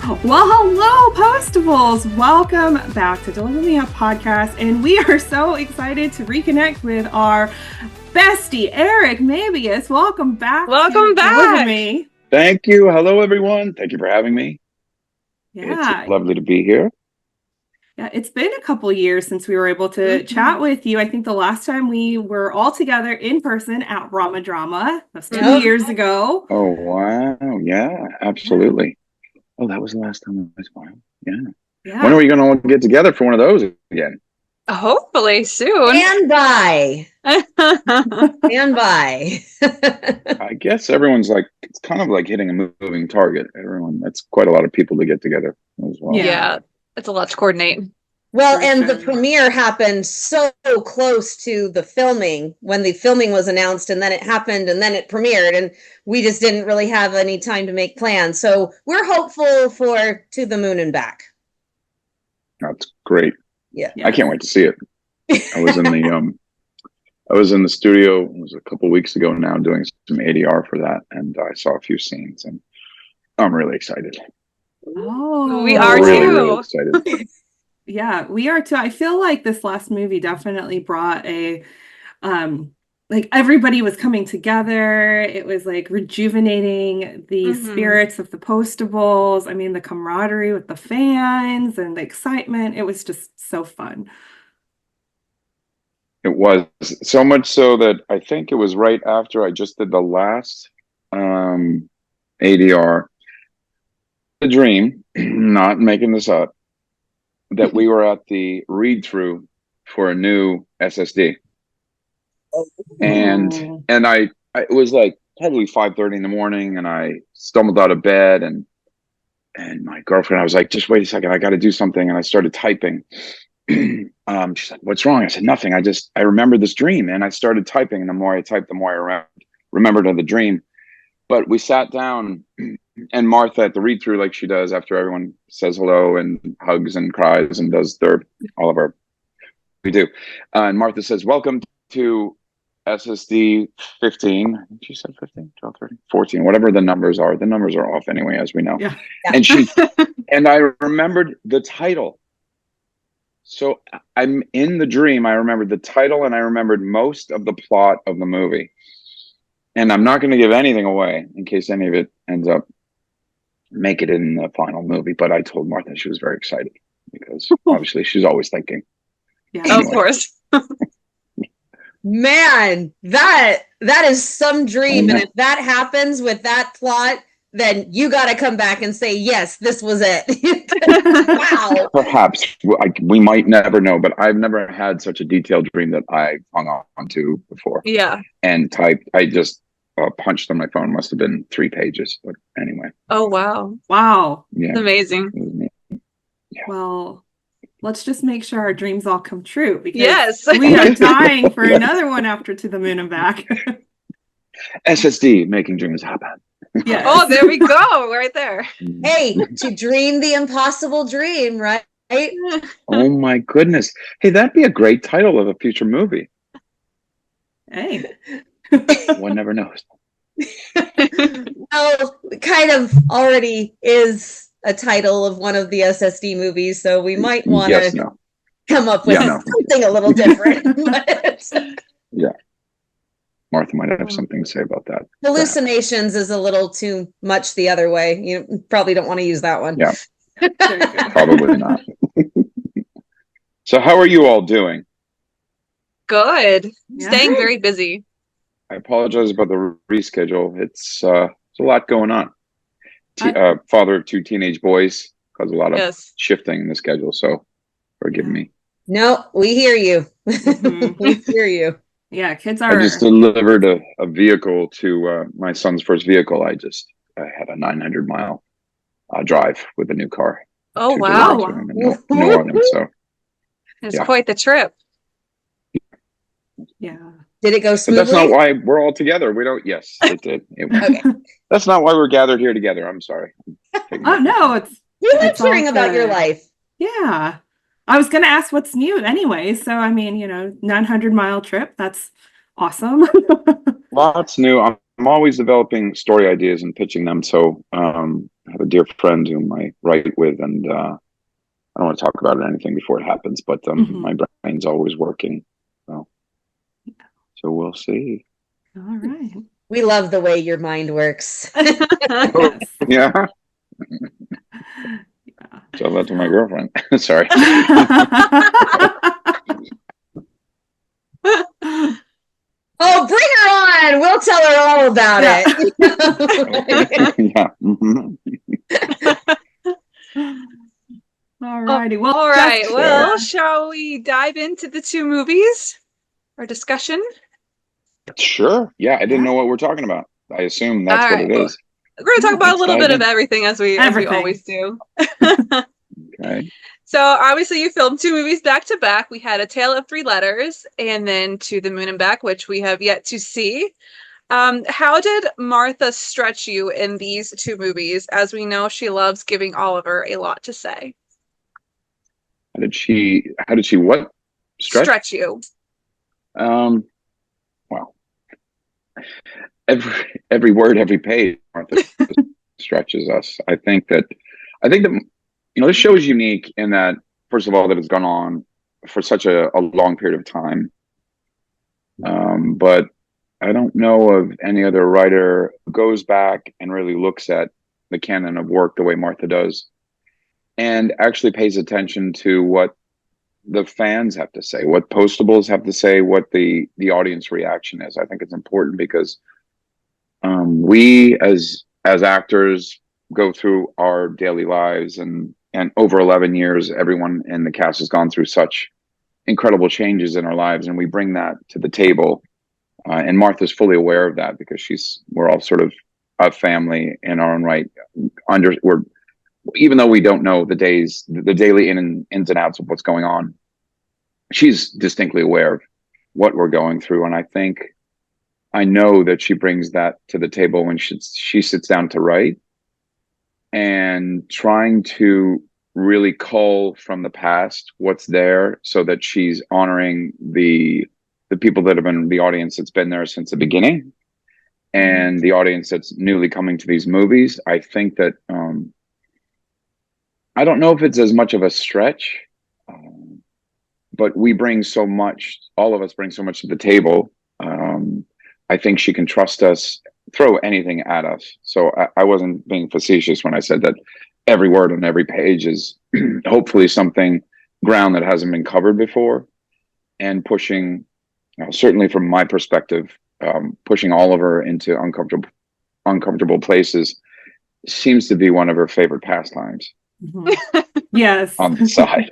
Well, hello, Postables. Welcome back to Deliver Me Up podcast. And we are so excited to reconnect with our bestie, Eric Mabius. Welcome back. Welcome back. Deliver Me. Thank you. Hello, everyone. Thank you for having me. Yeah. It's lovely to be here. Yeah, it's been a couple years since we were able to chat with you. I think the last time we were all together in person at Rama Drama, that's 2 years ago. Oh, wow. Yeah, absolutely. Oh, that was the last time I was born. Yeah. When are we going to all get together for one of those again? Hopefully soon. Stand by. Stand by. I guess everyone's like, it's kind of like hitting a moving target. That's quite a lot of people to get together as well. Yeah, it's a lot to coordinate. Well, and the premiere happened so close to the filming when the filming was announced, and then it happened and then it premiered, and we just didn't really have any time to make plans. So we're hopeful for To the Moon and Back. That's great. Yeah. I can't wait to see it. I was in the studio, it was a couple weeks ago now, doing some ADR for that, and I saw a few scenes, and I'm really excited. Oh, we are really, too. really excited. Yeah, we are too. I feel like this last movie definitely brought a like everybody was coming together. It was like rejuvenating the spirits of the Postables. I mean, the camaraderie with the fans and the excitement. It was just so fun. It was so much so that I think it was right after I just did the last ADR. The dream, not making this up, that we were at the read-through for a new SSD. And it was like probably 5:30 in the morning, and I stumbled out of bed, and my girlfriend, I was like, just wait a second, I got to do something. And I started typing. She said, what's wrong? I said, nothing. I remembered this dream, and I started typing, and the more I typed, the more I remembered of the dream. But we sat down, and Martha at the read-through, like she does after everyone says hello and hugs and cries and does we do. And Martha says, welcome to SSD 15. She said 15, 12, 13, 14, whatever the numbers are. The numbers are off anyway, as we know. Yeah. And and I remembered the title. So I'm in the dream. I remembered the title, and I remembered most of the plot of the movie. And I'm not going to give anything away in case any of it ends up make it in the final movie. But I told Martha, she was very excited because obviously she's always thinking. Yeah, anyway. Of course. Man, that is some dream. And if that happens with that plot, then you got to come back and say, yes, this was it. Wow. Perhaps we might never know, but I've never had such a detailed dream that I hung on to before. Yeah. And typed. I just punched on my phone. Must have been 3 pages. But anyway. Oh, wow. Wow. Yeah. It's amazing. Yeah. Well, let's just make sure our dreams all come true, because yes, we are dying for another one after To the Moon and Back. SSD, making dreams happen. Yes. Oh, there we go. Right there. Hey, to dream the impossible dream, right? Oh my goodness. Hey, that'd be a great title of a future movie. Hey. One never knows. Well, kind of already is a title of one of the SSD movies, so we might want to come up with something a little different. Yeah. Martha might have something to say about that. Hallucinations is a little too much the other way. You probably don't want to use that one. Yeah. Probably not. So how are you all doing? Good. Yeah. Staying very busy. I apologize about the reschedule. It's a lot going on. Father of 2 teenage boys, caused a lot of shifting in the schedule. So forgive me. No, we hear you. We hear you. Yeah, kids are. I just delivered a vehicle to my son's first vehicle. I had a 900-mile drive with a new car. Oh, wow. New Orleans, so it's quite the trip. Yeah. Did it go smoothly? But that's not why we're all together. Yes, it did. Okay. That's not why we're gathered here together. I'm sorry. Oh, no, we like hearing about your life. Yeah. I was going to ask what's new anyway. So, I mean, 900-mile trip. That's awesome. Lots new. I'm always developing story ideas and pitching them. So have a dear friend whom I write with, and I don't want to talk about anything before it happens, but my brain's always working. So we'll see. All right. We love the way your mind works. Yes. Yeah. Tell that to my girlfriend. Sorry. Oh, bring her on. We'll tell her all about it. Yeah. Mm-hmm. All righty. Well, all right. Well, shall we dive into the two movies or discussion? Sure. Yeah, I didn't know what we're talking about. I assume that's what it is. We're going to talk about a little bit of everything as we always do. Okay. So obviously you filmed two movies back to back. We had A Tale of Three Letters and then To the Moon and Back, which we have yet to see. How did Martha stretch you in these two movies? As we know, she loves giving Oliver a lot to say. How did she what? Stretch you. Well, every word, every page, Martha stretches us. I think that this show is unique in that, first of all, that it's gone on for such a long period of time. But I don't know of any other writer who goes back and really looks at the canon of work the way Martha does, and actually pays attention to what the fans have to say, what postables have to say, what the audience reaction is. I think it's important because we as actors go through our daily lives, and over 11 years, everyone in the cast has gone through such incredible changes in our lives, and we bring that to the table. And Martha's fully aware of that because we're all sort of a family in our own right. Even though we don't know the daily ins and outs of what's going on, she's distinctly aware of what we're going through. And I know that she brings that to the table when she sits down to write, and trying to really cull from the past what's there so that she's honoring the people that have been the audience that's been there since the beginning, and the audience that's newly coming to these movies. I think that I don't know if it's as much of a stretch, but we bring so much, all of us bring so much to the table. I think she can trust us, throw anything at us. So I wasn't being facetious when I said that every word on every page is hopefully something ground that hasn't been covered before, and pushing, certainly from my perspective, pushing Oliver into uncomfortable places seems to be one of her favorite pastimes. Mm-hmm. Yes. On the side.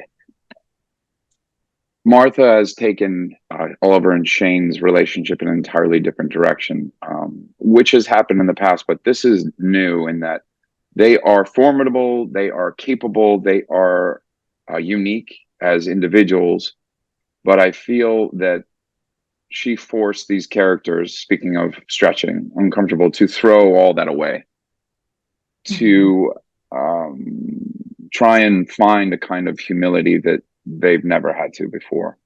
Martha has taken Oliver and Shane's relationship in an entirely different direction, which has happened in the past, but this is new in that they are formidable, they are capable, they are unique as individuals, but I feel that she forced these characters, speaking of stretching, uncomfortable, to throw all that away, to try and find a kind of humility that they've never had to before.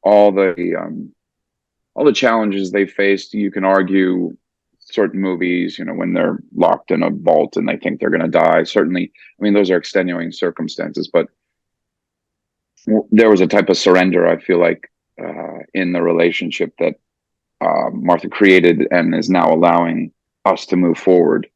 All the challenges they faced, you can argue certain movies, when they're locked in a vault and they think they're going to die. Certainly, I mean, those are extenuating circumstances, but there was a type of surrender, I feel like, in the relationship that Martha created and is now allowing us to move forward.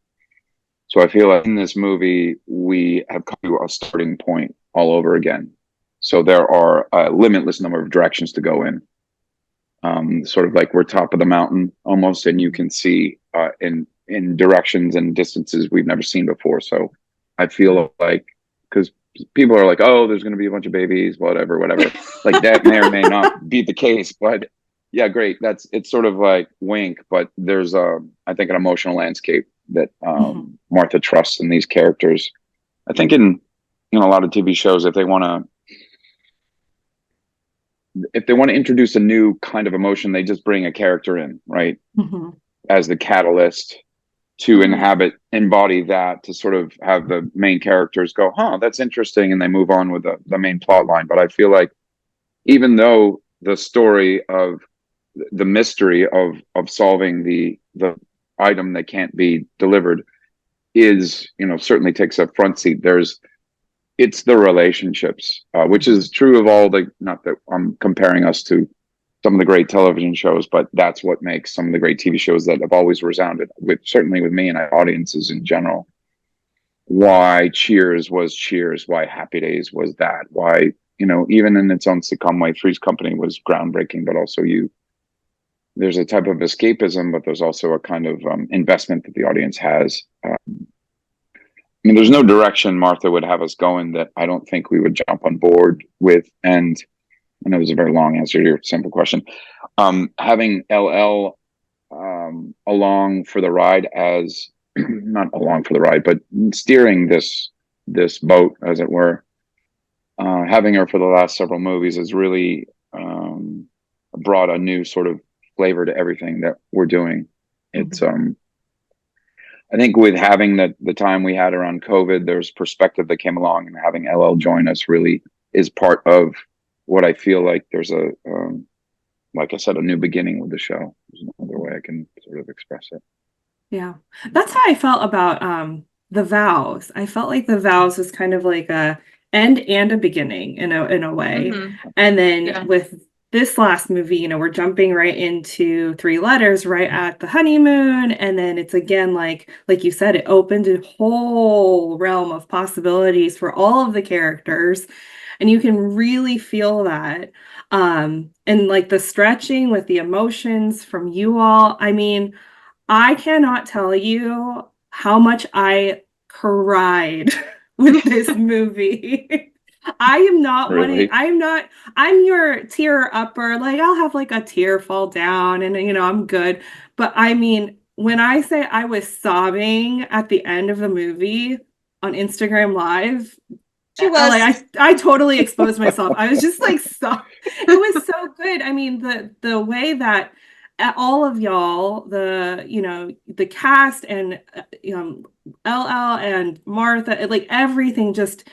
So I feel like in this movie, we have come to a starting point all over again. So there are a limitless number of directions to go in. Sort of like we're top of the mountain almost, and you can see in directions and distances we've never seen before. So I feel like, because people are like, oh, there's going to be a bunch of babies, whatever. Like that may or may not be the case, but yeah, great. It's sort of like wink, but there's I think an emotional landscape that Martha trusts in these characters. I think in a lot of TV shows, if they want to introduce a new kind of emotion, they just bring a character in, right? As the catalyst to embody that, to sort of have the main characters go, that's interesting, and they move on with the main plot line. But I feel like even though the story of the mystery of solving the item that can't be delivered is, certainly takes a front seat. It's the relationships, which is true of all the, not that I'm comparing us to some of the great television shows, but that's what makes some of the great TV shows that have always resounded with, certainly with me and audiences in general. Why Cheers was Cheers, why Happy Days was that, why, even in its own sitcom way, Three's Company was groundbreaking, but also there's a type of escapism, but there's also a kind of investment that the audience has. I mean, there's no direction Martha would have us go in that I don't think we would jump on board with. And I know it was a very long answer to your simple question. Having LL along for the ride as, not along for the ride, but steering this boat, as it were, having her for the last several movies has really brought a new sort of flavor to everything that we're doing. It's I think with having the time we had around COVID, there's perspective that came along, and having LL join us really is part of what I feel like there's like I said, a new beginning with the show. There's another way I can sort of express it. Yeah. That's how I felt about The Vows. I felt like The Vows was kind of like a end and a beginning in a way. And then with this last movie, we're jumping right into Three Letters right at the honeymoon. And then it's again, like you said, it opened a whole realm of possibilities for all of the characters. And you can really feel that. And like the stretching with the emotions from you all. I mean, I cannot tell you how much I cried with this movie. I am not Really? I'm your tear upper. Like I'll have like a tear fall down and I'm good. But I mean, when I say I was sobbing at the end of the movie on Instagram Live, She was. I totally exposed myself. I was just like it was so good. I mean, the way that all of y'all, the cast and LL and Martha, like everything just,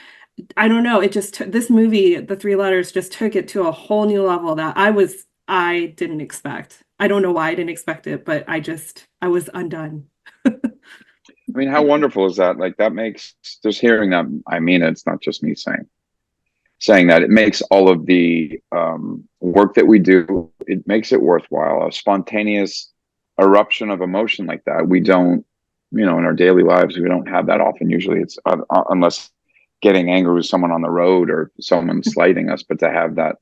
I don't know, it just this movie, The Three Letters, just took it to a whole new level that I didn't expect. I don't know why I didn't expect it, but I was undone. I mean, how wonderful is that? Like that makes, just hearing that, I mean, it's not just me saying that, it makes all of the work that we do, it makes it worthwhile. A spontaneous eruption of emotion like that, we don't, in our daily lives, we don't have that often. Usually it's unless getting angry with someone on the road or someone slighting us, but to have that,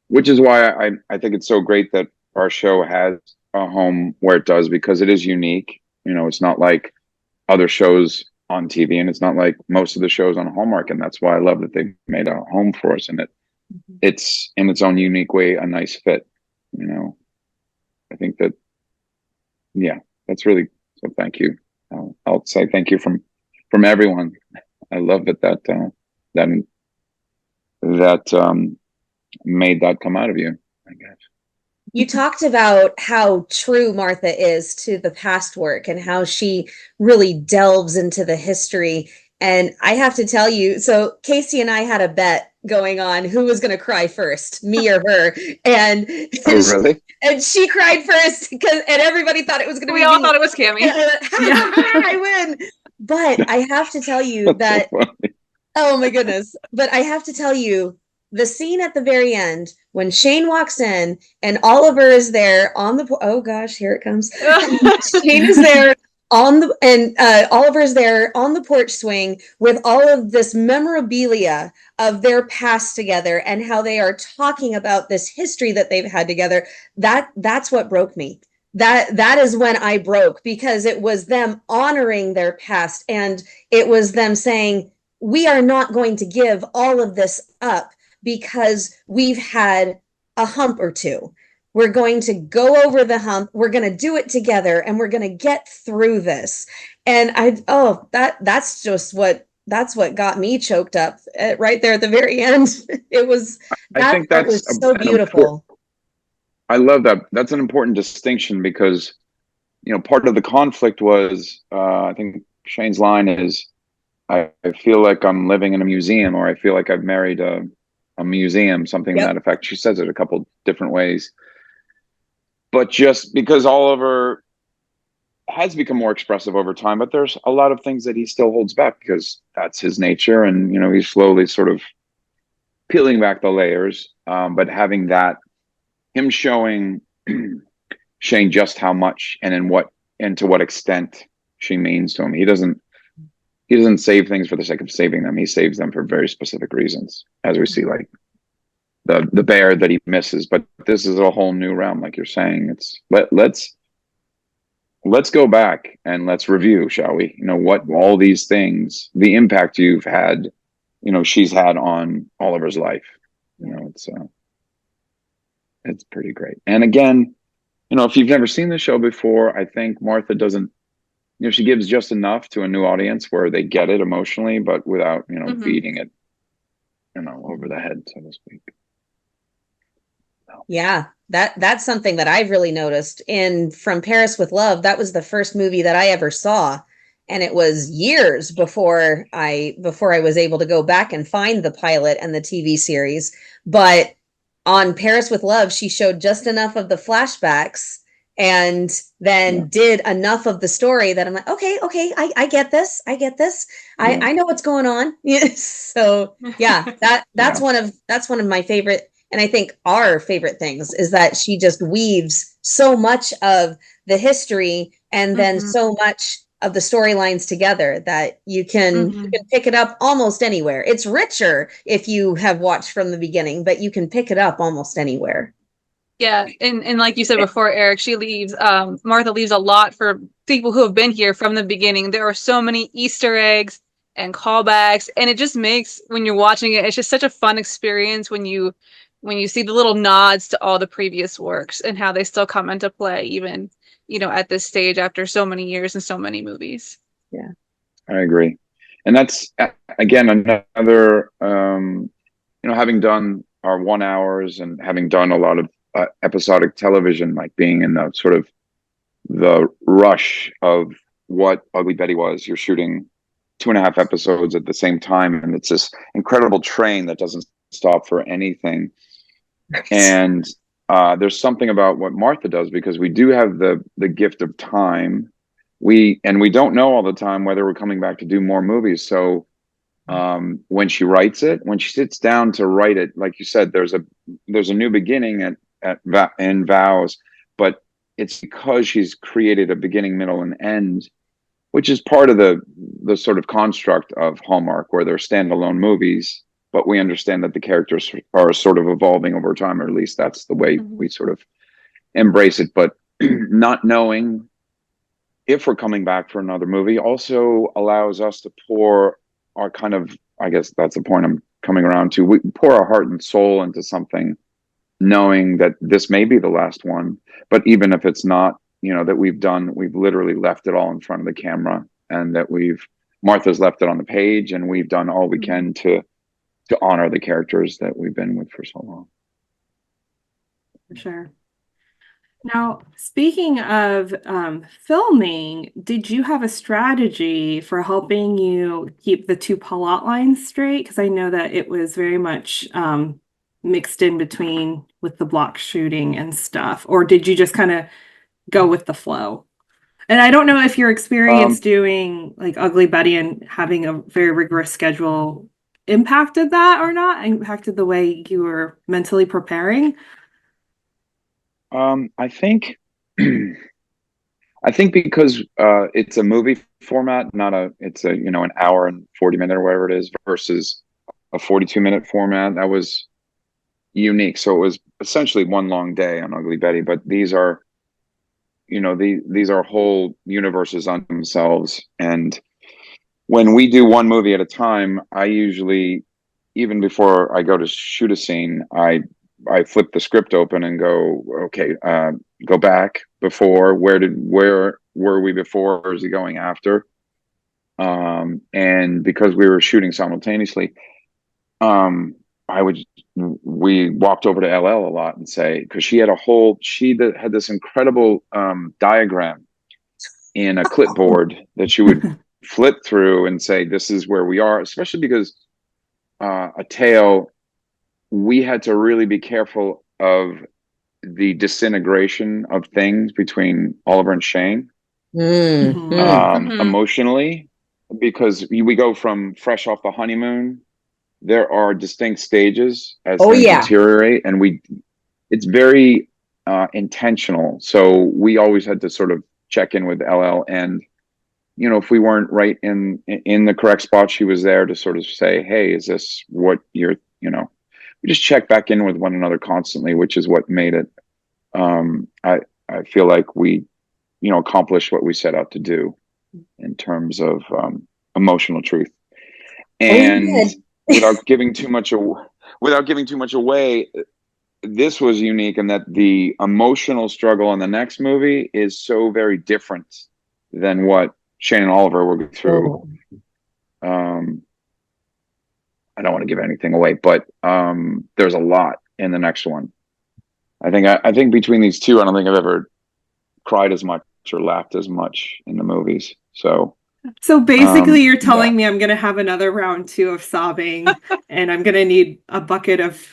which is why I think it's so great that our show has a home where it does, because it is unique. It's not like other shows on TV, and it's not like most of the shows on Hallmark, and that's why I love that they made a home for us, and it's in its own unique way a nice fit. I think that, yeah, that's really, so thank you. I'll say thank you from everyone. I love that made that come out of you, I guess. You talked about how true Martha is to the past work and how she really delves into the history. And I have to tell you, so Casey and I had a bet going on who was going to cry first, me or her. And really? And she cried first and everybody thought it was going to be We all me. thought it was Cammy. I win. But I have to tell you that, oh my goodness. But I have to tell you, the scene at the very end when Shane walks in and Oliver is there on the oh gosh, here it comes. Shane is there on the Oliver's there on the porch swing with all of this memorabilia of their past together and how they are talking about this history that they've had together. That's what broke me. That is when I broke, because it was them honoring their past, and it was them saying, we are not going to give all of this up because we've had a hump or two. We're going to go over the hump. We're going to do it together, and we're going to get through this. And that's what got me choked up right there at the very end. It was, I think that was so beautiful. I love that. That's an important distinction, because, part of the conflict was, I think Shane's line is, I feel like I'm living in a museum, or I feel like I've married a museum, something to that effect. She says it a couple different ways. But just because Oliver has become more expressive over time, but there's a lot of things that he still holds back because that's his nature, and he's slowly sort of peeling back the layers. But having that, him showing Shane just how much and to what extent she means to him. He doesn't save things for the sake of saving them. He saves them for very specific reasons, as we see, like the bear that he misses. But this is a whole new realm, like you're saying. It's let's go back and let's review, shall we? What all these things, the impact you've had, she's had on Oliver's life. It's pretty great. And again, if you've never seen the show before, I think Martha doesn't, she gives just enough to a new audience where they get it emotionally, but without, beating it, over the head, so to speak. Yeah, that's something that I've really noticed. From Paris with Love, that was the first movie that I ever saw, and it was years before I was able to go back and find the pilot and the TV series. But on Paris with Love, she showed just enough of the flashbacks and then did enough of the story that I'm like, okay, I get this. I know what's going on. So yeah, that's one of my favorite, and I think our favorite things, is that she just weaves so much of the history and then so much of the storylines together that you can pick it up almost anywhere. It's richer if you have watched from the beginning, but you can pick it up almost anywhere. Yeah, and like you said before, Eric, Martha leaves a lot for people who have been here from the beginning. There are so many Easter eggs and callbacks, and it just makes, when you're watching it, it's just such a fun experience when you see the little nods to all the previous works and how they still come into play, even at this stage after so many years and so many movies. Yeah, I agree. And that's, again, another, having done our 1 hours and having done a lot of episodic television, like being in the sort of the rush of what Ugly Betty was. You're shooting 2.5 episodes at the same time, and it's this incredible train that doesn't stop for anything. And there's something about what Martha does, because we do have the gift of time. We don't know all the time whether we're coming back to do more movies. So when she sits down to write it, like you said, there's a new beginning in Vows, but it's because she's created a beginning, middle, and end, which is part of the sort of construct of Hallmark, where they're standalone movies, but we understand that the characters are sort of evolving over time, or at least that's the way we sort of embrace it. But not knowing if we're coming back for another movie also allows us to pour our kind of, I guess that's the point I'm coming around to, we pour our heart and soul into something, knowing that this may be the last one, but even if it's not, that we've literally left it all in front of the camera, and that Martha's left it on the page, and we've done all we can to honor the characters that we've been with for so long. For sure. Now, speaking of filming, did you have a strategy for helping you keep the two plot lines straight? Because I know that it was very much mixed in between with the block shooting and stuff. Or did you just kind of go with the flow? And I don't know if your experience doing like Ugly Betty and having a very rigorous schedule impacted that or not, impacted the way you were mentally preparing. I think because it's a movie format, it's an hour and 40 minute or whatever it is, versus a 42-minute format, that was unique. So it was essentially one long day on Ugly Betty, but these are whole universes on themselves. And when we do one movie at a time, I usually, even before I go to shoot a scene, I flip the script open and go, okay, go back before. Where were we before? Or is he going after? And because we were shooting simultaneously, we walked over to LL a lot and say, because she had had this incredible diagram in a clipboard that she would flip through and say, this is where we are, especially because a tale, we had to really be careful of the disintegration of things between Oliver and Shane. emotionally, because we go from fresh off the honeymoon. There are distinct stages as things deteriorate, and it's very intentional. So we always had to sort of check in with LL, and if we weren't right in the correct spot, she was there to sort of say, "Hey, is this what you're?" We just check back in with one another constantly, which is what made it. I feel like we, accomplished what we set out to do in terms of emotional truth, and without giving too much away, this was unique in that the emotional struggle in the next movie is so very different than what Shane and Oliver were through. I don't want to give anything away, but there's a lot in the next one. I think between these two, I don't think I've ever cried as much or laughed as much in the movies. So basically you're telling me I'm going to have another round 2 of sobbing and I'm going to need a bucket of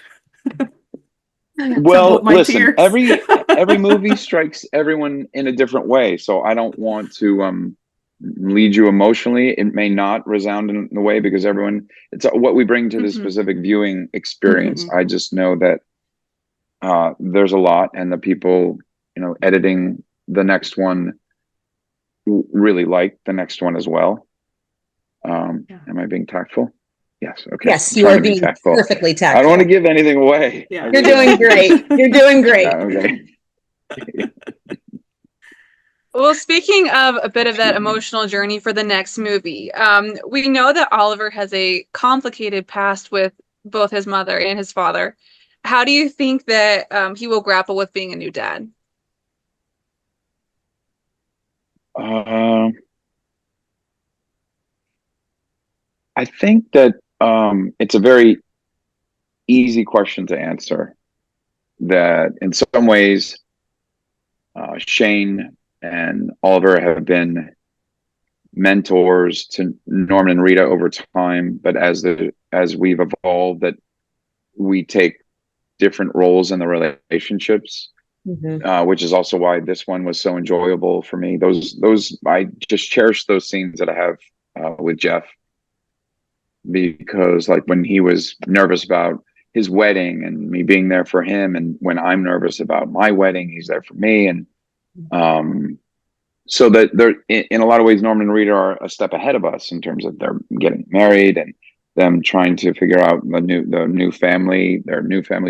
well, listen, every movie strikes everyone in a different way. So I don't want to lead you emotionally. It may not resound in the way, because it's what we bring to the specific viewing experience. I just know that there's a lot, and the people, editing the next one really like the next one as well. Am I being tactful? Yes. Okay. Yes, you are being perfectly tactful. I don't want to give anything away. Yeah. You're doing great. You're doing great. Yeah, okay. Well, speaking of a bit of that emotional journey for the next movie, we know that Oliver has a complicated past with both his mother and his father. How do you think that he will grapple with being a new dad? I think that it's a very easy question to answer. That in some ways, Shane and Oliver have been mentors to Norman and Rita over time, but as we've evolved, that we take different roles in the relationships, which is also why this one was so enjoyable for me. Those I just cherish those scenes that I have with Jeff, because like when he was nervous about his wedding and me being there for him, and when I'm nervous about my wedding, he's there for me. And so that they're in a lot of ways, Norman and Rita are a step ahead of us in terms of their getting married and them trying to figure out their new family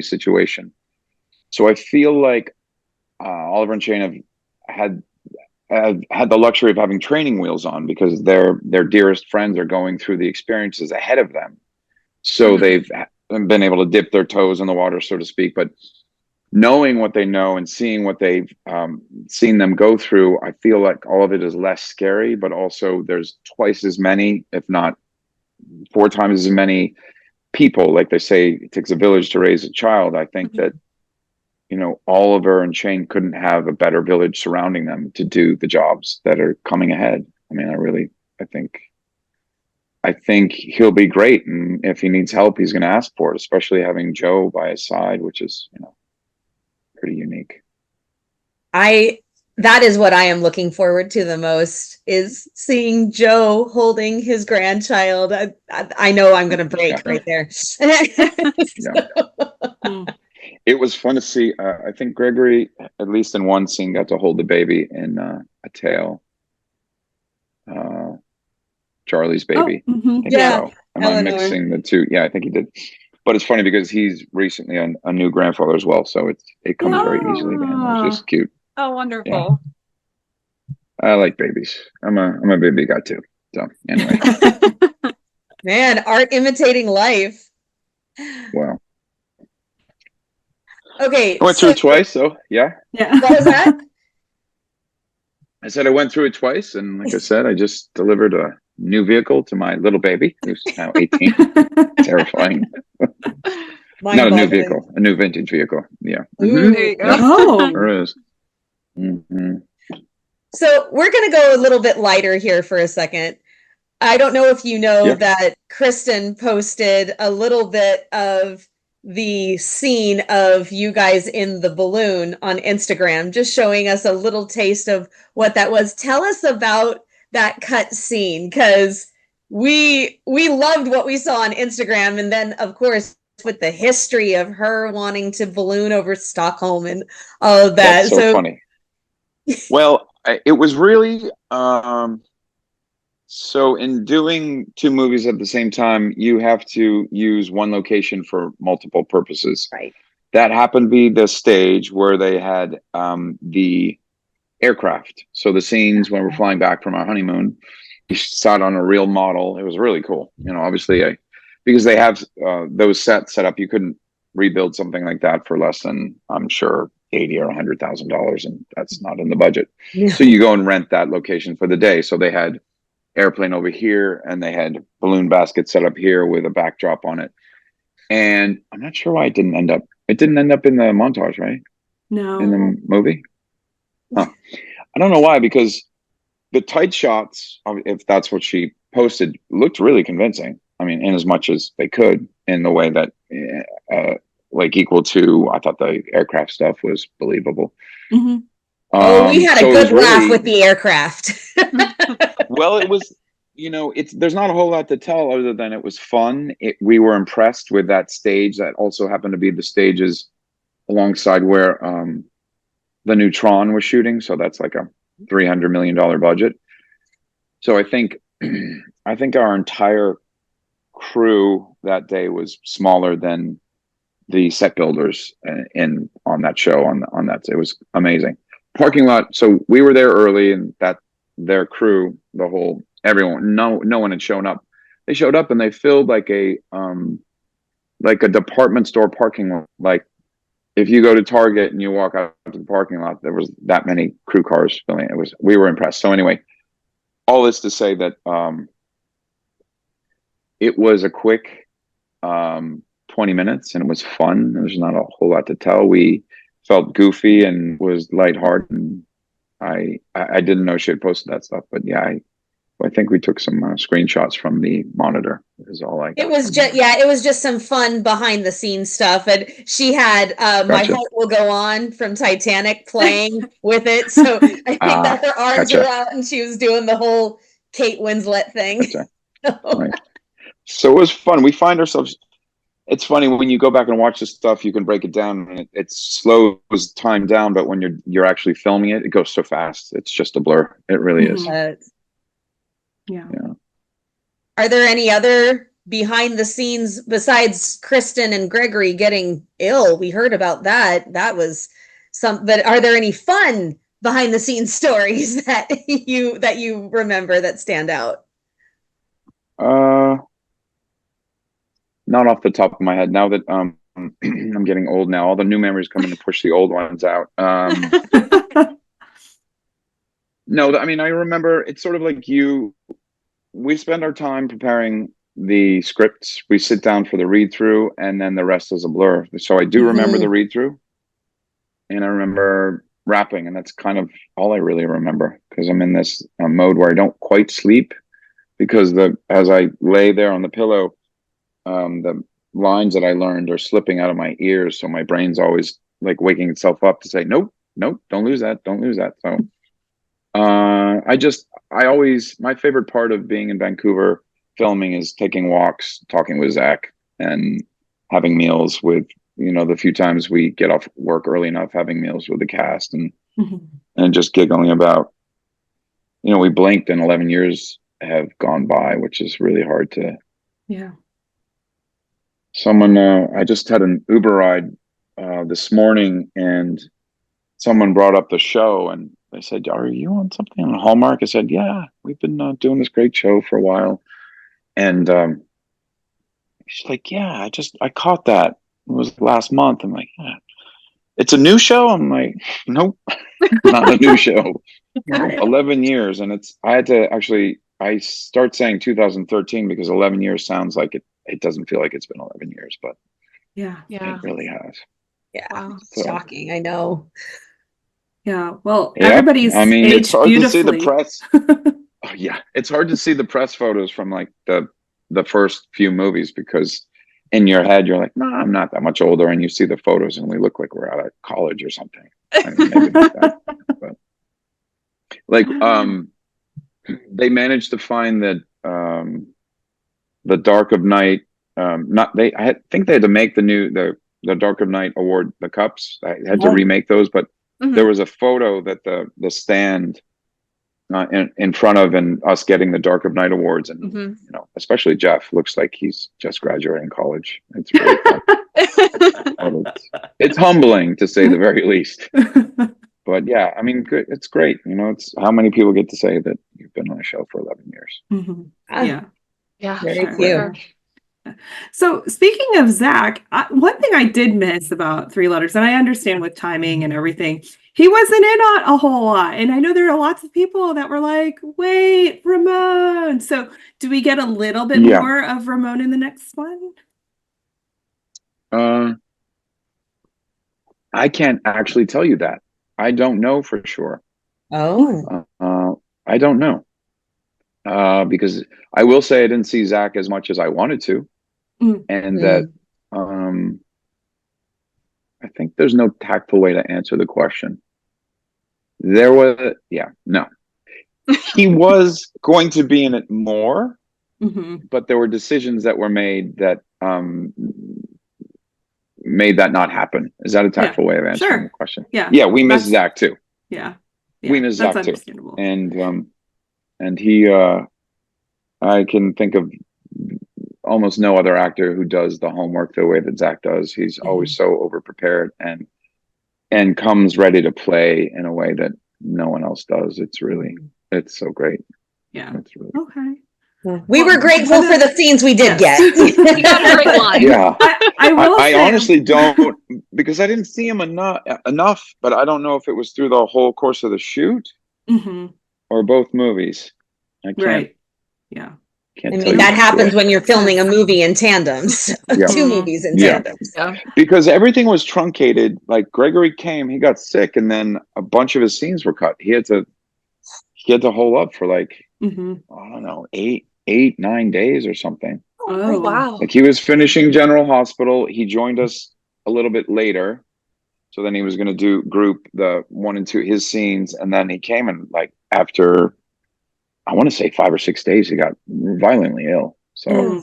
situation. So I feel like Oliver and Shane have had the luxury of having training wheels on, because their dearest friends are going through the experiences ahead of them. So they've been able to dip their toes in the water, so to speak. But knowing what they know and seeing what they've seen them go through, I feel like all of it is less scary, but also there's twice as many, if not 4 times as many people. Like they say, it takes a village to raise a child. I think that, Oliver and Shane couldn't have a better village surrounding them to do the jobs that are coming ahead. I mean, I think he'll be great. And if he needs help, he's going to ask for it, especially having Joe by his side, which is, pretty unique. That is what I am looking forward to the most, is seeing Joe holding his grandchild. I know I'm going to break right there. It was fun to see. I think Gregory, at least in one scene, got to hold the baby in a tail. Charlie's baby. Yeah. Am I mixing the two? Yeah, I think he did. But it's funny because he's recently a new grandfather as well, so it comes very easily to him. It's just cute. Oh, wonderful! Yeah. I like babies. I'm a baby guy too. So anyway, man, art imitating life. Wow. Okay, I went through it twice, so yeah. What was that? I said I went through it twice, and like I said, I just delivered a new vehicle to my little baby, who's now 18. Terrifying. Not a new vehicle, a new vintage vehicle. Yeah. Ooh, there you go. Oh, there is. So we're going to go a little bit lighter here for a second. I don't know if you know that Kristen posted a little bit of the scene of you guys in the balloon on Instagram, just showing us a little taste of what that was. Tell us about that cut scene, because we loved what we saw on Instagram, and then of course with the history of her wanting to balloon over Stockholm and all of that. That's so funny. Well, it was really so in doing two movies at the same time, you have to use one location for multiple purposes. Right. That happened to be the stage where they had the aircraft. So the scenes when we're flying back from our honeymoon, we shot on a real model. It was really cool. You know, obviously, because they have those sets set up, you couldn't rebuild something like that for less than, I'm sure, $80,000 or $100,000, and that's not in the budget. Yeah. So you go and rent that location for the day. So they had airplane over here, and they had balloon baskets set up here with a backdrop on it. And I'm not sure why it didn't end up in the montage, right? No. In the movie? Huh. I don't know why, because the tight shots, if that's what she posted, looked really convincing. I mean, in as much as they could, in the way that like equal to, I thought the aircraft stuff was believable. Mm-hmm. We had a good laugh with the aircraft. Well, it was, you know, there's not a whole lot to tell other than it was fun. We were impressed with that stage that also happened to be the stages alongside where the new Tron was shooting. So that's like a $300 million budget. So I think our entire crew that day was smaller than the set builders on that show. On that, it was amazing. Parking lot. So we were there early, and their crew, everyone, no one had shown up. They showed up and they filled like a department store parking lot. Like if you go to Target and you walk out to the parking lot, there was that many crew cars filling. We were impressed. So anyway, all this to say that it was a quick 20 minutes, and it was fun. There's not a whole lot to tell. We felt goofy and was lighthearted, and I didn't know she had posted that stuff, but yeah, I think we took some screenshots from the monitor. Is all I got. It was just some fun behind the scenes stuff, and she had My Heart Will Go On from Titanic playing with it. So I think that her arms were out, and she was doing the whole Kate Winslet thing. Right. So it was fun. We find ourselves. It's funny when you go back and watch this stuff, you can break it down, and it slows time down. But when you're actually filming it, it goes so fast. It's just a blur. It really is. Yeah. Are there any other behind the scenes besides Kristen and Gregory getting ill? We heard about that. That was but are there any fun behind the scenes stories that you remember that stand out? Not off the top of my head. Now that I'm getting old now, all the new memories come in to push the old ones out. No, I mean, I remember it's sort of like we spend our time preparing the scripts. We sit down for the read through, and then the rest is a blur. So I do remember the read through, and I remember rapping, and that's kind of all I really remember, because I'm in this mode where I don't quite sleep, because as I lay there on the pillow, the lines that I learned are slipping out of my ears. So my brain's always like waking itself up to say, nope, don't lose that. So my favorite part of being in Vancouver filming is taking walks, talking with Zach, and having meals with, the few times we get off work early enough, having meals with the cast and just giggling about, we blinked and 11 years have gone by, which is really hard to. Yeah. I just had an Uber ride this morning, and someone brought up the show, and they said, "Are you on something on Hallmark?" I said, "Yeah, we've been doing this great show for a while." And she's like, "Yeah, I caught that. It was last month." I'm like, "Yeah, it's a new show." I'm like, "Nope, not a new show." 11 years, and I start saying 2013 because 11 years sounds like it doesn't feel like it's been 11 years, but yeah, it really has. Yeah, wow. Shocking. I know. Yeah, well, everybody's aged it's hard beautifully. to see the press. Yeah, it's hard to see the press photos from like the first few movies, because in your head, you're like, no, I'm not that much older. And you see the photos and we look like we're out of college or something. I mean, maybe not that, but like, they managed to find that, the Dark of Night, I think they had to make the Dark of Night award, the cups. I had to remake those, but there was a photo that the stand, in front of, and us getting the Dark of Night awards, and you know, especially Jeff looks like he's just graduating college. It's really fun. It's humbling to say the very least. But yeah, I mean, good. It's great. You know, it's how many people get to say that you've been on a show for 11 years. Yeah. Yeah. Very Sure. cute. So speaking of Zach, one thing I did miss about Three Letters, and I understand with timing and everything, he wasn't in on a whole lot. And I know there are lots of people that were like, wait, Ramon. So do we get a little bit more of Ramon in the next one? I can't actually tell you that. I don't know for sure. Oh. I don't know. Because I will say I didn't see Zach as much as I wanted to. And that, I think there's no tactful way to answer the question. There was, no. He was going to be in it more, but there were decisions that were made that made that not happen. Is that a tactful way of answering the question? Yeah, we miss Zach too. We miss Zach too. And he, I can think of almost no other actor who does the homework the way that Zach does. He's always so over prepared and comes ready to play in a way that no one else does. It's so great. Yeah. It's really We were grateful for the scenes we did get. You got a great line. Yeah. I honestly don't, because I didn't see him enough, but I don't know if it was through the whole course of the shoot or both movies. I can't. Right. Yeah. I mean, that happens when you're filming a movie in tandems, two movies in tandems. Because everything was truncated. Like Gregory came, he got sick, and then a bunch of his scenes were cut. He had to hold up for like, I don't know, 8-9 days or something. Oh, wow. Like he was finishing General Hospital. He joined us a little bit later. So then he was going to do group the 1 and 2, his scenes. And then he came and like after, I want to say 5 or 6 days, he got violently ill. So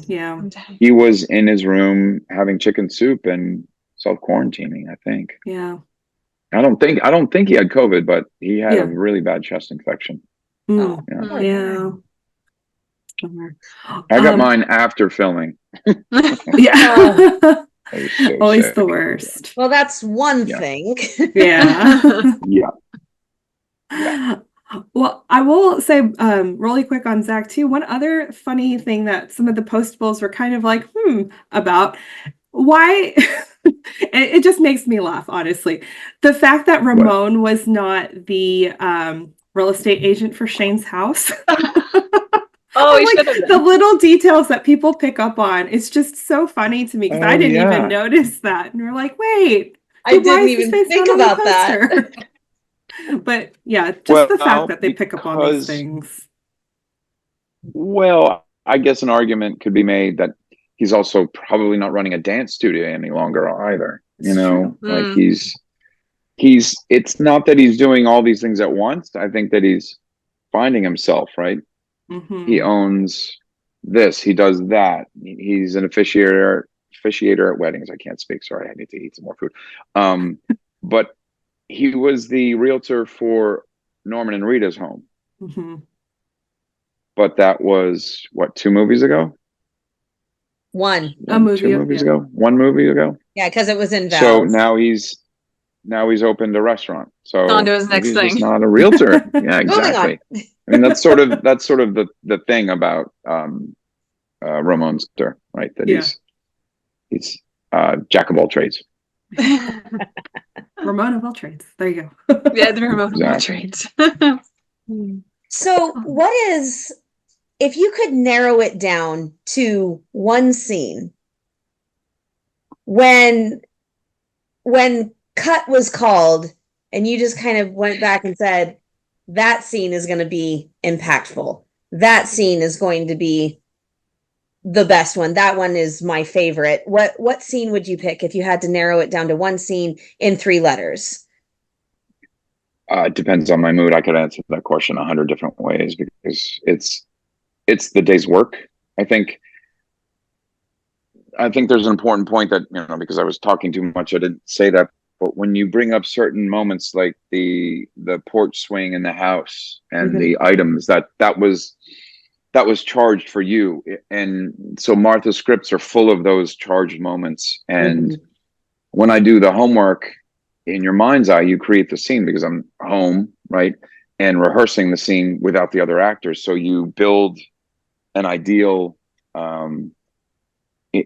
he was in his room having chicken soup and self-quarantining, I think. Yeah. I don't think he had COVID, but he had a really bad chest infection. Yeah. I got mine after filming. Yeah. So always sick. The worst. Well, that's one thing. Yeah. Well, I will say really quick on Zach too. One other funny thing that some of the postables were kind of like, about why it just makes me laugh, honestly. The fact that Ramon was not the real estate agent for Shane's house. Oh, like, the little details that people pick up on. It's just so funny to me because I didn't even notice that. And we're like, wait, I didn't even think about that. But yeah, just the fact that they pick up on these things. Well, I guess an argument could be made that he's also probably not running a dance studio any longer either. You know, like he's it's not that he's doing all these things at once. I think that he's finding himself, right? He owns this, he does that. He's an officiator at weddings. I can't speak, sorry, I need to eat some more food. But he was the realtor for Norman and Rita's home. But that was what, 2 movies ago? One movies ago. 1 movie ago. Yeah, because it was in Val's. So now he's opened a restaurant. So on to his next thing. He's not a realtor. Yeah, exactly. I mean, that's sort of the thing about Ramon Stir, right? That he's jack of all trades. Ramon of all trades. There you go. Yeah, the Ramon of all trades. So what is, if you could narrow it down to one scene, when cut was called and you just kind of went back and said, that scene is going to be impactful. That scene is going to be the best one. That one is my favorite. What scene would you pick if you had to narrow it down to one scene in 3 letters? It depends on my mood. I could answer that question 100 different ways because it's the day's work. I think there's an important point that, because I was talking too much, I didn't say that. But when you bring up certain moments like the porch swing in the house and the items that was charged for you, and so Martha's scripts are full of those charged moments. And when I do the homework, in your mind's eye, you create the scene because I'm home, right, and rehearsing the scene without the other actors. So you build an ideal.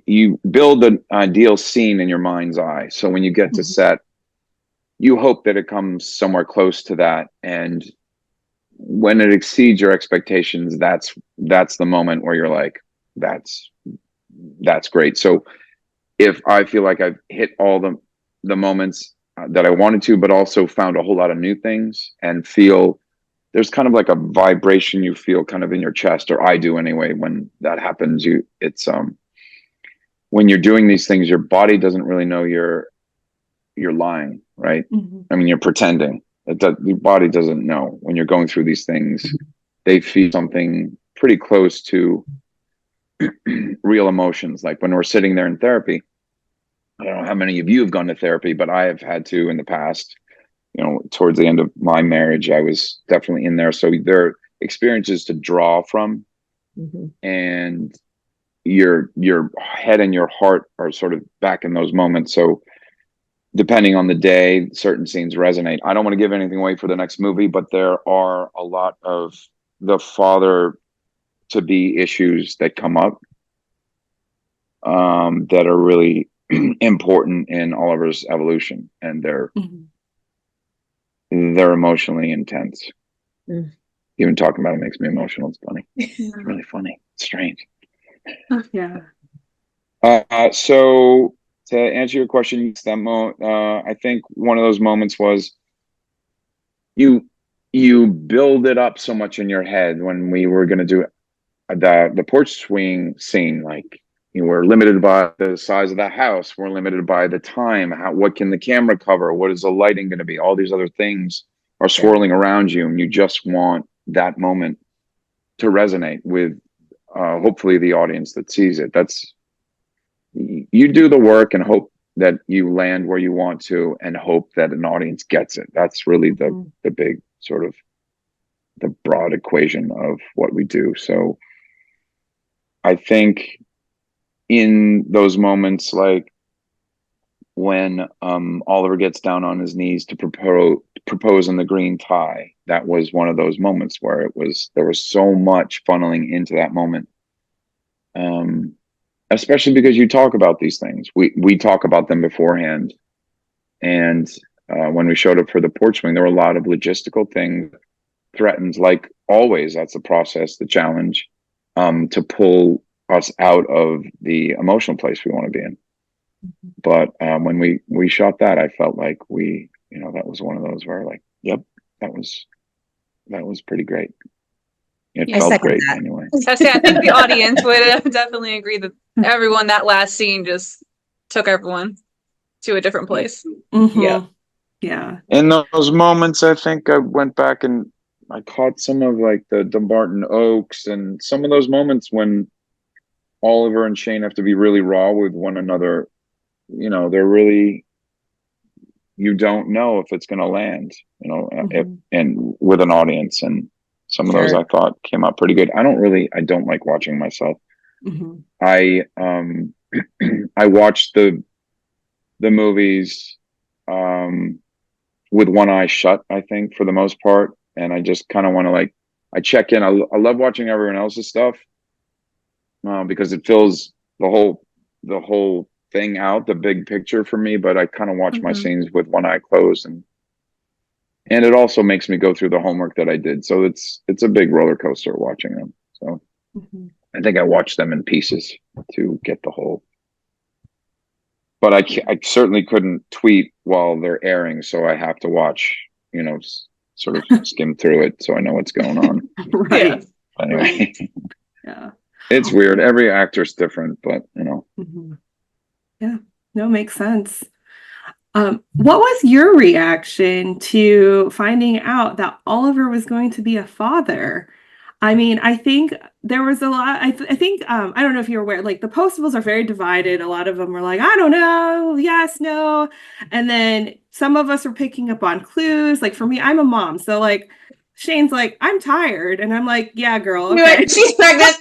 You build an ideal scene in your mind's eye. So when you get to set, you hope that it comes somewhere close to that. And when it exceeds your expectations, that's the moment where you're like, that's great. So if I feel like I've hit all the moments that I wanted to, but also found a whole lot of new things and feel there's kind of like a vibration you feel kind of in your chest, or I do anyway, when that happens, it's when you're doing these things, your body doesn't really know you're lying, right? I mean, you're pretending. Your body doesn't know when you're going through these things. They feel something pretty close to real emotions. Like when we're sitting there in therapy, I don't know how many of you have gone to therapy, but I have had to in the past. Towards the end of my marriage, I was definitely in there. So there are experiences to draw from, and your head and your heart are sort of back in those moments. So depending on the day, certain scenes resonate. I don't want to give anything away for the next movie, but there are a lot of the father to be issues that come up that are really important in Oliver's evolution, and they're emotionally intense. Even talking about it makes me emotional. It's funny. It's really funny. It's strange. Yeah. So to answer your question, I think one of those moments was you build it up so much in your head when we were going to do the porch swing scene. Like, we're limited by the size of the house. We're limited by the time. What can the camera cover? What is the lighting going to be? All these other things are swirling around you, and you just want that moment to resonate with hopefully the audience that sees it. You do the work and hope that you land where you want to, and hope that an audience gets it. That's really the big sort of the broad equation of what we do. So I think in those moments, like when Oliver gets down on his knees to propose in the green tie, that was one of those moments where there was so much funneling into that moment. Especially because you talk about these things. We talk about them beforehand. And when we showed up for the porch swing, there were a lot of logistical things threatened. Like always, that's the process, the challenge, to pull us out of the emotional place we want to be in. But when we shot that, I felt like that was one of those where like, yep, that was pretty great. It felt great anyway. I think the audience would definitely agree that that last scene just took everyone to a different place. Yeah. In those moments, I think I went back and I caught some of like the Dumbarton Oaks and some of those moments when Oliver and Shane have to be really raw with one another. They're really, you don't know if it's going to land, and with an audience. And some of those I thought came out pretty good. I don't like watching myself. I watched the movies with one eye shut, I think, for the most part. And I just kind of want to I check in. I love watching everyone else's stuff because it fills the whole thing out, the big picture for me. But I kind of watch my scenes with one eye closed, and it also makes me go through the homework that I did. So it's a big roller coaster watching them. So I think I watched them in pieces to get the whole. But I certainly couldn't tweet while they're airing, so I have to watch, sort of skim through it so I know what's going on. Right. Anyway. Yeah. It's weird. Every actor's different, but you know. Mhm. Yeah, no, makes sense. What was your reaction to finding out that Oliver was going to be a father? I mean, I think there was a lot. I think I don't know if you're aware. Like the postables are very divided. A lot of them were like, I don't know, yes, no, and then some of us were picking up on clues. Like for me, I'm a mom, so like Shane's like, I'm tired, and I'm like, yeah, girl, okay. She's pregnant.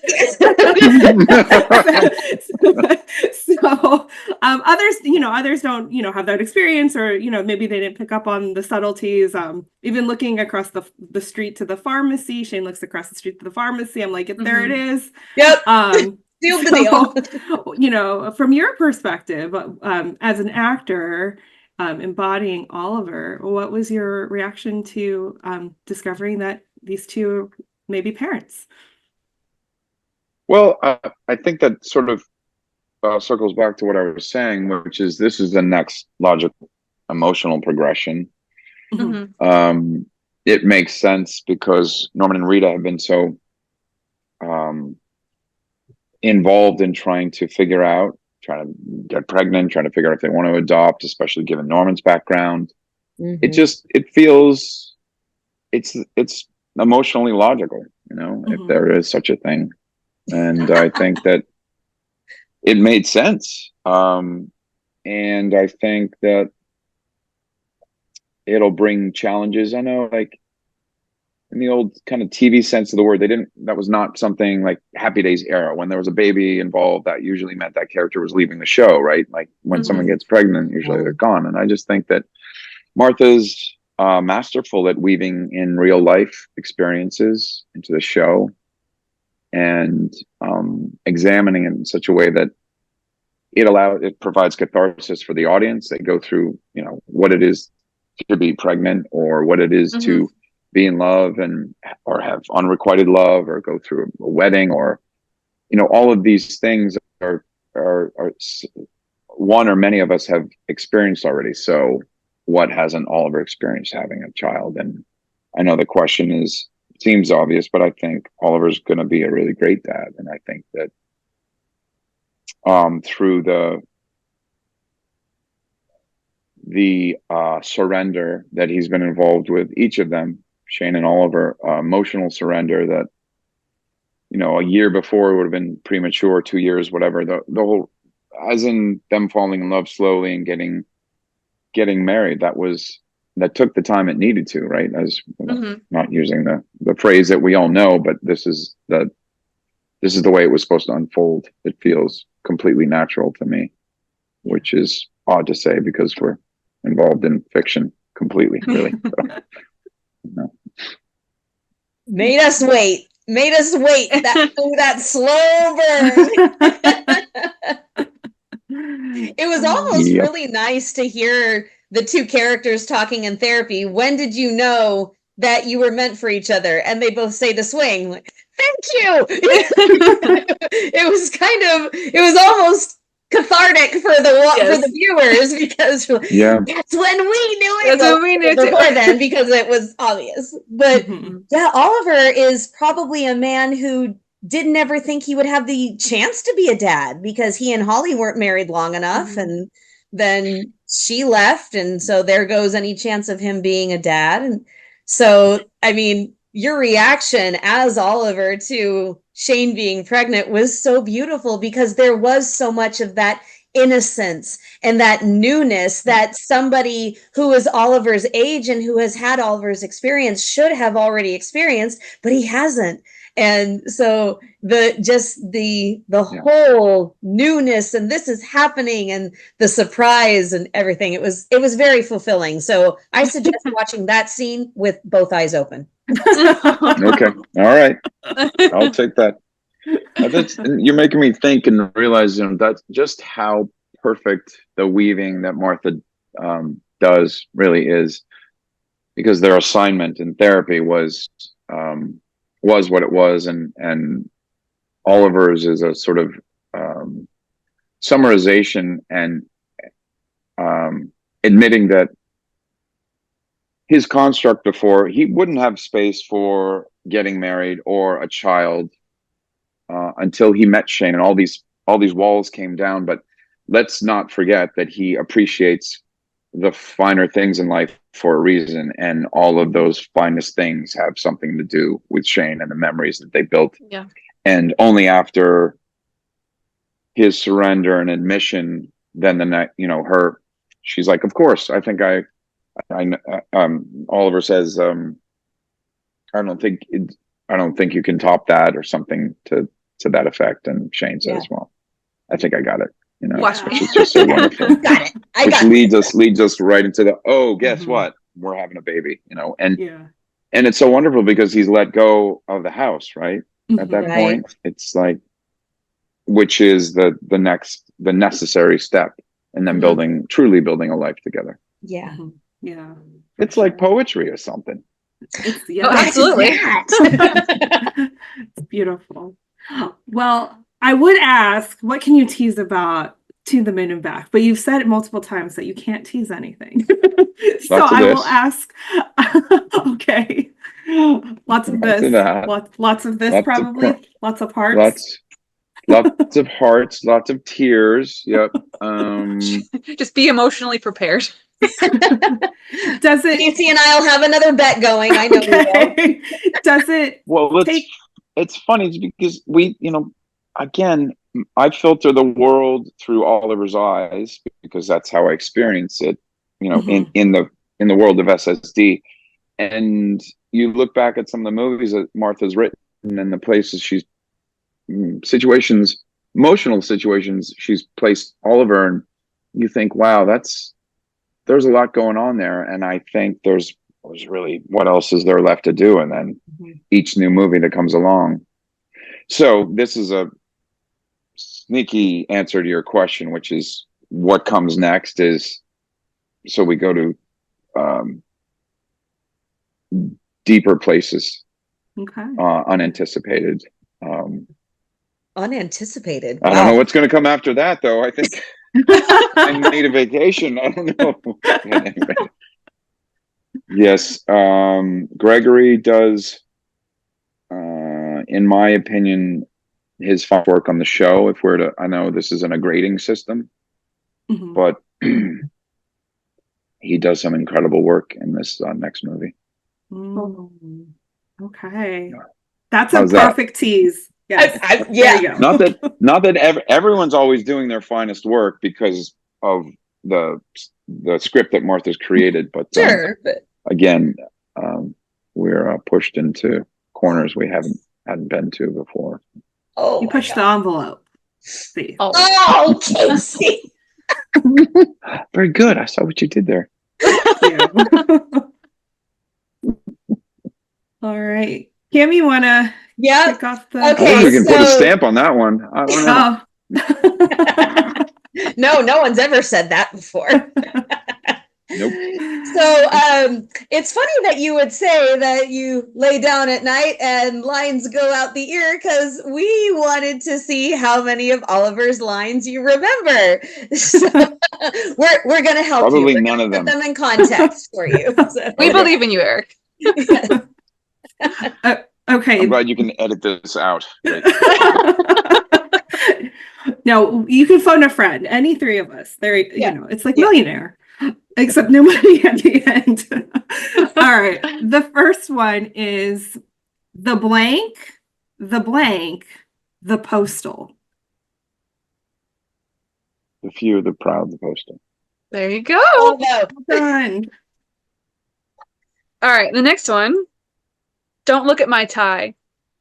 So others, others don't, have that experience, or maybe they didn't pick up on the subtleties. Even looking across the street to the pharmacy, Shane looks across the street to the pharmacy. I'm like, there it is. Yep. Sealed the deal. From your perspective, as an actor, embodying Oliver, what was your reaction to discovering that these two may be parents? Well, I think that sort of circles back to what I was saying, which is this is the next logical emotional progression. Mm-hmm. It makes sense because Norman and Rita have been so involved in trying to get pregnant, trying to figure out if they want to adopt, especially given Norman's background. It feels it's emotionally logical, if there is such a thing. And I think that it made sense. And I think that it'll bring challenges. I know, like in the old kind of TV sense of the word, that was not something like Happy Days era. When there was a baby involved, that usually meant that character was leaving the show, right? Like when someone gets pregnant, usually they're gone. And I just think that Martha's masterful at weaving in real life experiences into the show and examining it in such a way that it provides catharsis for the audience. They go through, what it is to be pregnant, or what it is to be in love or have unrequited love, or go through a wedding, or, all of these things are one or many of us have experienced already. So what hasn't Oliver experienced having a child? And I know the question seems obvious, but I think Oliver's going to be a really great dad. And I think that through the surrender that he's been involved with, each of them, Shane and Oliver, emotional surrender that, a year before it would have been premature, 2 years, whatever, the whole, as in them falling in love slowly and getting married, that took the time it needed to, right? As not using the phrase that we all know, but this is the way it was supposed to unfold. It feels completely natural to me, which is odd to say because we're involved in fiction completely, really. So, Made us wait that slow burn. It was almost really nice to hear the two characters talking in therapy. When did you know that you were meant for each other? And they both say to swing, like, thank you. It was almost cathartic for the viewers, because that's when we knew it. That's when we knew before then, because it was obvious. But yeah, Oliver is probably a man who didn't ever think he would have the chance to be a dad, because he and Holly weren't married long enough, and then she left, and so there goes any chance of him being a dad. And so, I mean, your reaction as Oliver to Shane being pregnant was so beautiful, because there was so much of that innocence and that newness that somebody who is Oliver's age and who has had Oliver's experience should have already experienced, but he hasn't. And so the whole newness, and this is happening, and the surprise and everything, it was very fulfilling. So I suggest watching that scene with both eyes open. Okay. All right. I'll take that. You're making me think and realize, that's just how perfect the weaving that Martha does really is, because their assignment in therapy was what it was, and Oliver's is a sort of summarization and admitting that his construct before, he wouldn't have space for getting married or a child until he met Shane, and all these walls came down. But let's not forget that he appreciates the finer things in life for a reason, and all of those finest things have something to do with Shane and the memories that they built. Yeah. And only after his surrender and admission, then the next, she's like, of course, I think Oliver says, I don't think you can top that, or something to that effect. And Shane says, well, I think I got it. Watch me. Which is just so wonderful. Got it. Which leads us right into the, guess what? We're having a baby, and it's so wonderful because he's let go of the house, right? At that point, it's like, which is the necessary step, and then truly building a life together. Yeah. Yeah. It's like poetry or something. Absolutely. It's beautiful. Well, I would ask, what can you tease about To the Moon and Back? But you've said it multiple times that you can't tease anything. So I will ask. Okay. Lots of this. Lots of this, probably. Lots of hearts. Lots of hearts. Lots of tears. Yep. Just be emotionally prepared. Does it? Casey and I'll have another bet going. I know. Okay. Does it? Well, it's funny because again, I filter the world through Oliver's eyes because that's how I experience it. In the world of SSD, and you look back at some of the movies that Martha's written and the places she's emotional situations she's placed Oliver, and you think, wow, there's a lot going on there. And I think there's really, what else is there left to do? And then each new movie that comes along. So this is a sneaky answer to your question, which is what comes next is, so we go to deeper places, unanticipated. Unanticipated. I don't know what's going to come after that, though. I think I need a vacation. I don't know. Anyway. Yes, Gregory does, in my opinion, his fun work on the show. I know this isn't a grading system, but he does some incredible work in this next movie. Okay, that's a perfect tease. Yes. Yeah. Not that everyone's always doing their finest work because of the script that Martha's created, but again, we're pushed into corners we hadn't been to before. Oh, you pushed the envelope. See. Oh, Casey. Very good. I saw what you did there. All right. Cam, you want to kick off the... Okay, I think we can put a stamp on that one. I don't know. No one's ever said that before. Nope. So it's funny that you would say that you lay down at night and lines go out the ear, because we wanted to see how many of Oliver's lines you remember. So we're going to help you. Probably none of them. Put them in context for you. So. We believe in you, Eric. Okay. I'm glad you can edit this out. No, you can phone a friend. Any three of us. It's like Millionaire. Except no money at the end. All right. The first one is the blank, the postal. The few, the proud, the postal. There you go. Oh, no. Done. All right. The next one. Don't look at my tie.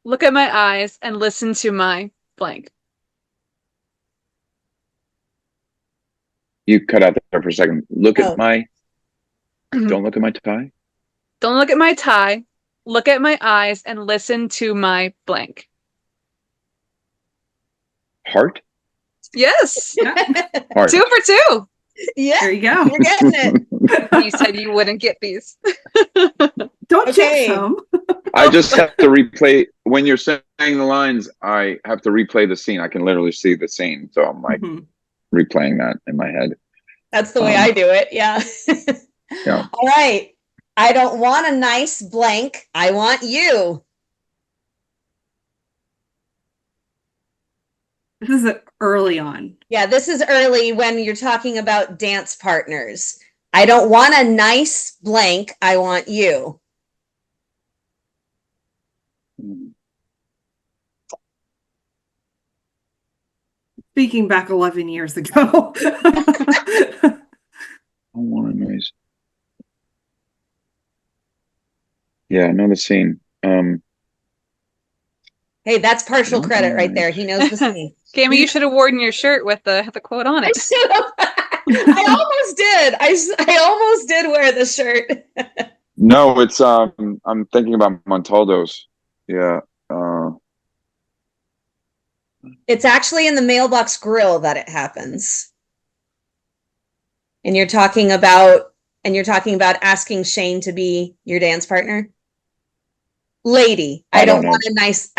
Look at my eyes and listen to my blank. You cut out there for a second. Don't look at my tie. Don't look at my tie. Look at my eyes and listen to my blank. Heart? Yes. Yeah. Heart. 2 for 2. Yeah. There you go. You're getting it. You said you wouldn't get these. Don't jinx them. I just have to replay when you're saying the lines. I have to replay the scene. I can literally see the scene, so I'm like replaying that in my head. That's the way I do it. Yeah. Yeah. All right. I don't want a nice blank. I want you. This is early on. Yeah, this is early when you're talking about dance partners. I don't want a nice blank. I want you. Speaking back 11 years ago. I want a nice. Yeah, I know the scene. Hey, that's partial credit right there. He knows the scene. Gammy, you should have worn your shirt with the quote on I it. should have. I almost did. I almost did wear the shirt. No, it's I'm thinking about Montaldo's. Yeah. It's actually in the mailbox grill that it happens. And you're talking about asking Shane to be your dance partner. Lady. I don't want a nice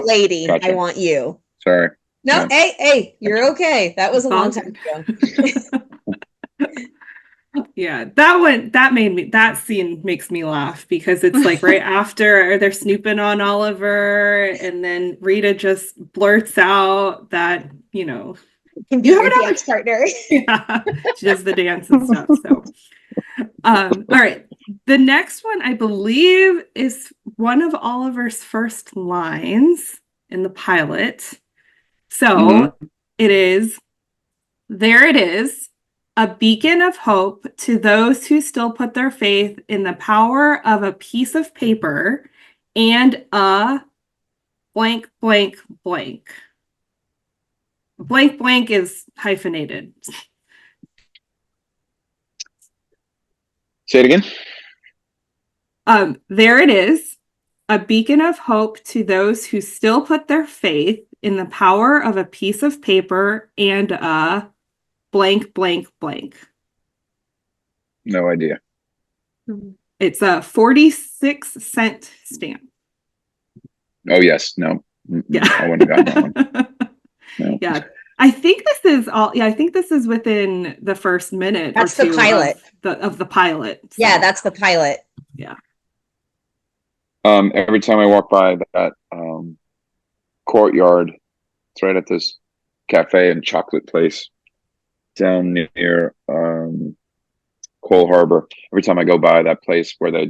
lady. Gotcha. I want you. Sorry. No, Yeah. hey, you're okay. That was a long time ago. Yeah, that scene makes me laugh because it's like right after they're snooping on Oliver, and then Rita just blurts out that, Can be your dance partner. Yeah, she does the dance and stuff. So, all right. The next one, I believe, is one of Oliver's first lines in the pilot. So it is, there it is, a beacon of hope to those who still put their faith in the power of a piece of paper and a blank, blank, blank. Blank, blank is hyphenated. Say it again. There it is, a beacon of hope to those who still put their faith in the power of a piece of paper and a blank, blank, blank. No idea. It's a 46-cent stamp. Oh yes, no. Yeah, I wouldn't have gotten that one. No. Yeah, I think this is all. Yeah, I think this is within the first minute. That's or the two pilot. of the pilot. So. Yeah, that's the pilot. Yeah. Every time I walk by that courtyard, it's right at this cafe and chocolate place down near Cole Harbor. Every time I go by that place where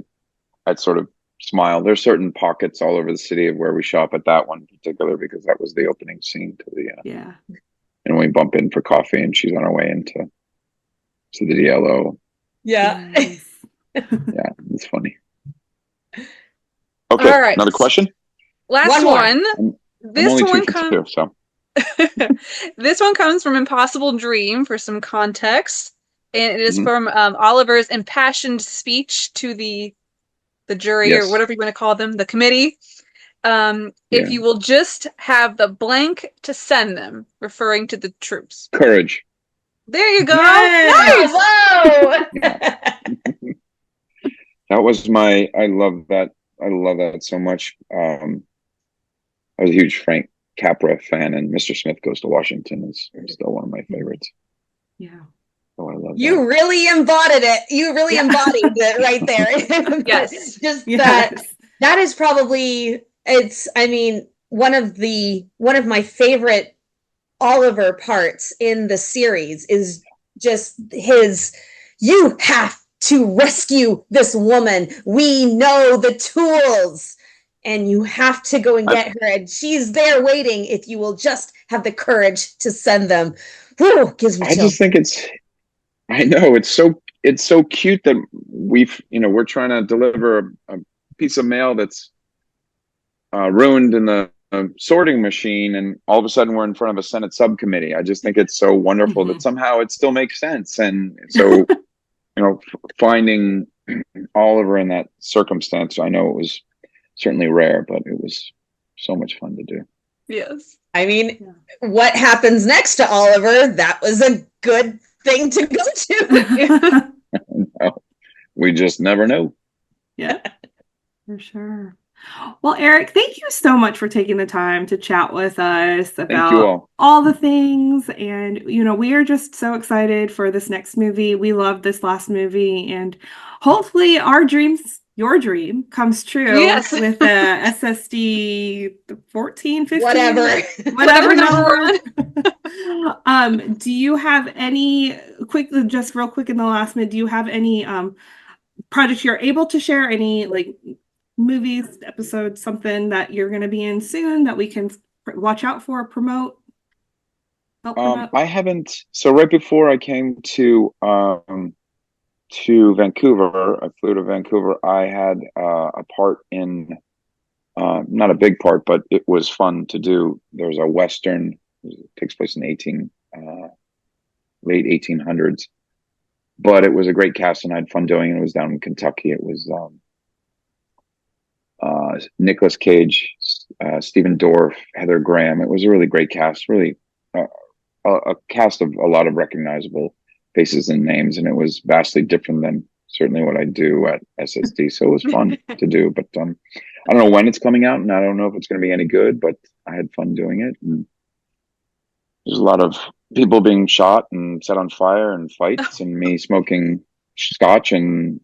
I'd sort of smile. There's certain pockets all over the city of where we shop at that one in particular because that was the opening scene to the yeah. And we bump in for coffee and she's on her way into the DLO. Yeah. Yes. Yeah, it's funny. Okay, All right. another question. Last one. This one comes. So. This one comes from Impossible Dream for some context, and it is from Oliver's impassioned speech to the jury or whatever you want to call them, the committee. If you will just have the blank to send them, referring to the troops. Courage. There you go. Nice. Whoa. That was I love that. I love that so much. I was a huge Frank Capra fan, and Mr. Smith Goes to Washington is still one of my favorites. Yeah. Oh, I love that. You really embodied it. You really embodied it right there. Yes. Just that is probably one of my favorite Oliver parts in the series is just you have to rescue this woman. We know the tools and you have to go and get her. And she's there waiting if you will just have the courage to send them. Whew, gives me chills. I just think I know it's so cute that we're trying to deliver a piece of mail that's ruined in the sorting machine, and all of a sudden we're in front of a Senate subcommittee. I just think it's so wonderful that somehow it still makes sense. And so, finding Oliver in that circumstance, I know it was certainly rare, but it was so much fun to do. Yes. I mean, what happens next to Oliver? That was a good thing to go to. No, we just never know. Yeah, for sure. Well, Eric, thank you so much for taking the time to chat with us about all the things. And, we are just so excited for this next movie. We love this last movie, and hopefully our dreams your dream comes true Yes. with a SSD 14, 15, Whatever. whatever number we're number. Do you have any just real quick in the last minute, do you have any projects you're able to share? Any like movies, episodes, something that you're going to be in soon that we can watch out for, promote? Help promote? I haven't. So right before I came to Vancouver, I flew to Vancouver. I had a part in, not a big part, but it was fun to do. There's a Western, it takes place in late 1800s, but it was a great cast and I had fun doing it. It was down in Kentucky. It was Nicolas Cage, Stephen Dorff, Heather Graham. It was a really great cast, really a cast of a lot of recognizable faces and names, and it was vastly different than certainly what I do at SSD. So it was fun to do, but I don't know when it's coming out, and I don't know if it's going to be any good, but I had fun doing it. And there's a lot of people being shot and set on fire and fights, and me smoking cigars and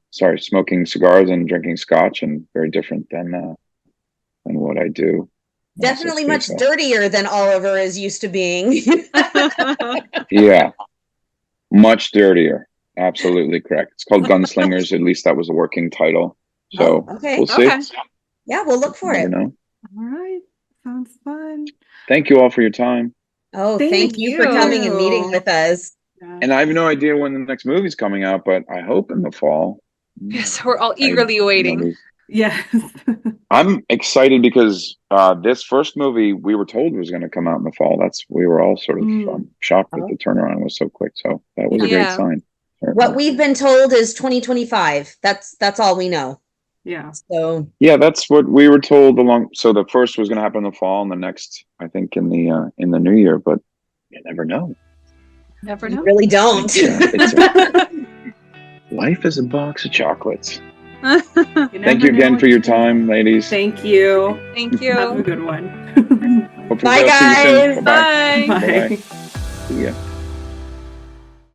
drinking scotch, and very different than what I do. Definitely much dirtier than Oliver is used to being. Yeah, much dirtier. Absolutely correct. It's called Gunslingers. At least that was a working title. So okay. We'll see. Okay. Yeah, we'll look for it. Know. All right. Sounds fun. Thank you all for your time. Oh, Thank thank you for you. coming and meeting with us. And I have no idea when the next movie's coming out, but I hope in the fall. Yes, we're all eagerly waiting. Yes. I'm excited because this first movie we were told was going to come out in the fall. We were all sort of shocked that the turnaround was so quick. So that was a great sign. What we've been told is 2025. That's all we know. Yeah. So yeah, that's what we were told along. So the first was going to happen in the fall, and the next, I think, in the new year. But you never know. Never know. You really don't. Life is a box of chocolates. Thank you again for your time, ladies. Thank you. Thank you. Have a good one. Hopefully Bye, I'll see you soon. guys. Bye. Bye. Bye. See ya.